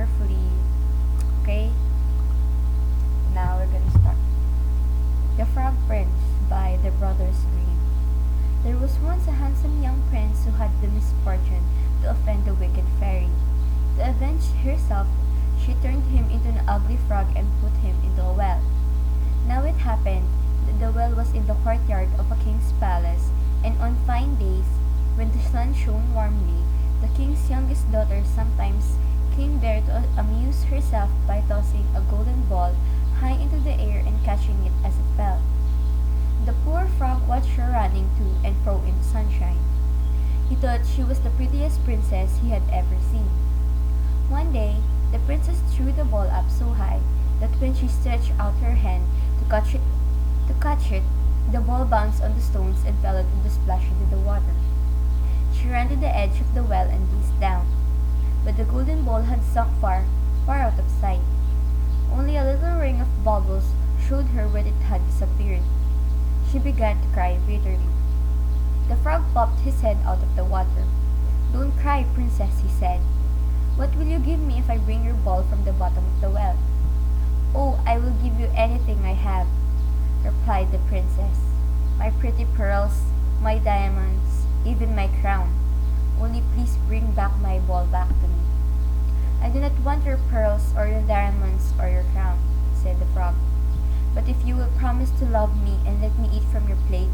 carefully. Okay? Now we're gonna start. The Frog Prince by the Brothers Grimm. There was once a handsome young prince who had the misfortune to offend the wicked fairy. To avenge herself, she turned him into an ugly frog and put him into a well. Now it happened that the well was in the courtyard of a king's palace, and on fine days, when the sun shone warmly, the king's youngest daughter sometimes came there to amuse herself by tossing a golden ball high into the air and catching it as it fell. The poor frog watched her running to and fro in the sunshine. He thought she was the prettiest princess he had ever seen. One day, the princess threw the ball up so high that when she stretched out her hand to catch it, the ball bounced on the stones and fell into the splash into the water. She ran to the edge of the well and gazed down, but the golden ball had sunk far, far out of sight. Only a little ring of bubbles showed her where it had disappeared. She began to cry bitterly. The frog popped his head out of the water. "Don't cry, princess," he said. "What will you give me if I bring your ball from the bottom of the well?" "Oh, I will give you anything I have," replied the princess. "My pretty pearls, my diamonds, even my crown. Only please bring back my ball back to me." "I do not want your pearls or your diamonds or your crown," said the frog. "But if you will promise to love me and let me eat from your plate,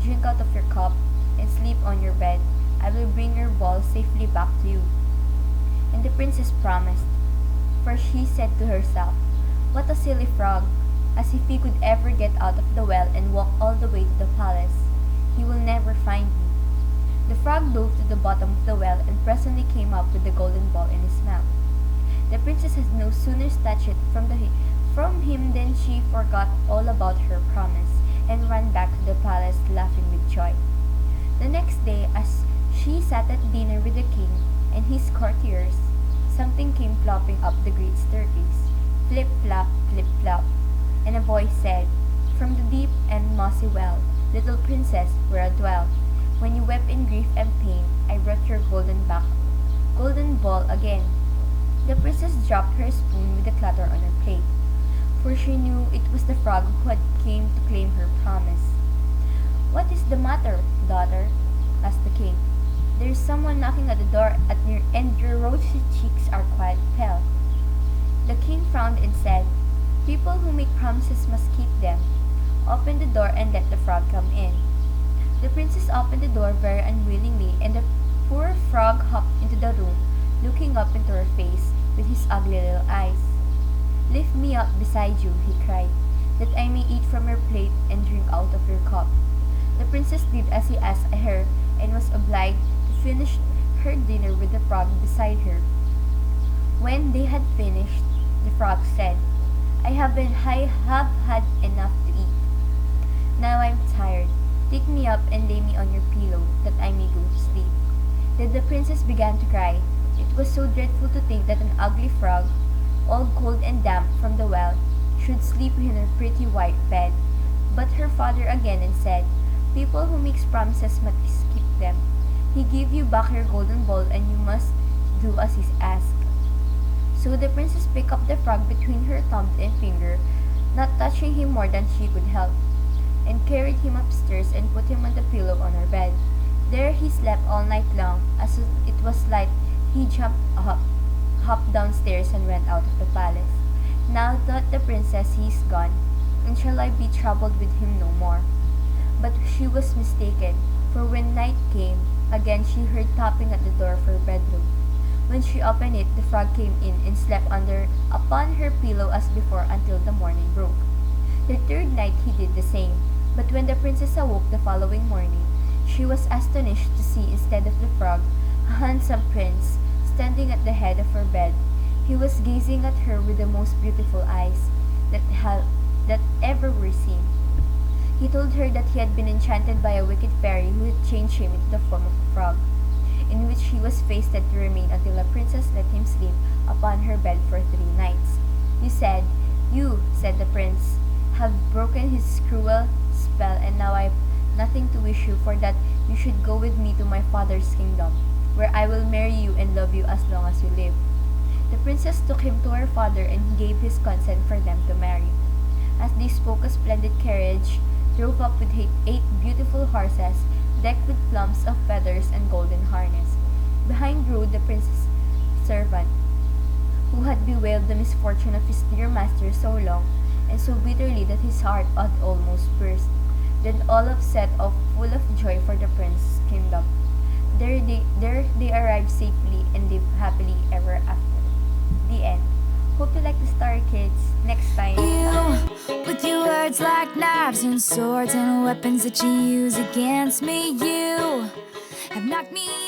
drink out of your cup, and sleep on your bed, I will bring your ball safely back to you." And the princess promised, for she said to herself, "What a silly frog! As if he could ever get out of the well and walk all the way to the palace. He will never find me." The frog dove to the bottom of the well and presently came up with the golden ball in his mouth. The princess had no sooner snatched it from him than she forgot all about her promise and ran back to the palace laughing with joy. The next day, as she sat at dinner with the king and his courtiers, something came flopping up the great staircase. Flip flap, flip flop, and a voice said, "From the deep and mossy well, little princess, where I dwell, when you wept in grief and pain, I brought your golden ball again." The princess dropped her spoon with a clatter on her plate, for she knew it was the frog who had came to claim her promise. "What is the matter, daughter?" asked the king. "There is someone knocking at the door and your rosy cheeks are quite pale." The king frowned and said, "People who make promises must keep them. Open the door and let the frog come in." The princess opened the door very unwillingly, and the poor frog hopped into the room, looking up into her face with his ugly little eyes. "Lift me up beside you," he cried, "that I may eat from your plate and drink out of your cup." The princess did as he asked her, and was obliged to finish her dinner with the frog beside her. When they had finished, the frog said, I have had enough to eat. Now I am tired. Take me up and lay me on your pillow, that I may go to sleep." Then the princess began to cry. It was so dreadful to think that an ugly frog, all cold and damp from the well, should sleep in her pretty white bed. But her father again and said, "People who make promises must keep them. He gave you back your golden ball, and you must do as he asked." So the princess picked up the frog between her thumb and finger, not touching him more than she could help, and carried him upstairs and put him on the pillow on her bed. There he slept all night long. As it was light, he jumped up, hopped downstairs, and went out of the palace. "Now," thought the princess, "he is gone, and shall I be troubled with him no more?" But she was mistaken, for when night came, again she heard tapping at the door of her bedroom. When she opened it, the frog came in and slept upon her pillow as before until the morning broke. The third night he did the same, but when the princess awoke the following morning, she was astonished to see, instead of the frog, a handsome prince standing at the head of her bed. He was gazing at her with the most beautiful eyes that ever were seen. He told her that he had been enchanted by a wicked fairy who had changed him into the form of a frog, in which he was fated to remain until the princess let him sleep upon her bed for 3 nights. "You," said the prince, "have broken his cruel spell, and now I have nothing to wish you for that you should go with me to my father's kingdom, where I will marry you and love you as long as you live." The princess took him to her father and he gave his consent for them to marry. As they spoke, a splendid carriage drove up with eight beautiful horses, decked with plumes of feathers and golden harness. Behind rode the prince's servant, who had bewailed the misfortune of his dear master so long and so bitterly that his heart had almost burst. Then all of set off full of joy for the prince's kingdom. There they arrived safely and lived happily ever after. The end. Hope you like the story, kids. Next time. You, with your words like knives and swords and weapons that you use against me, you have knocked me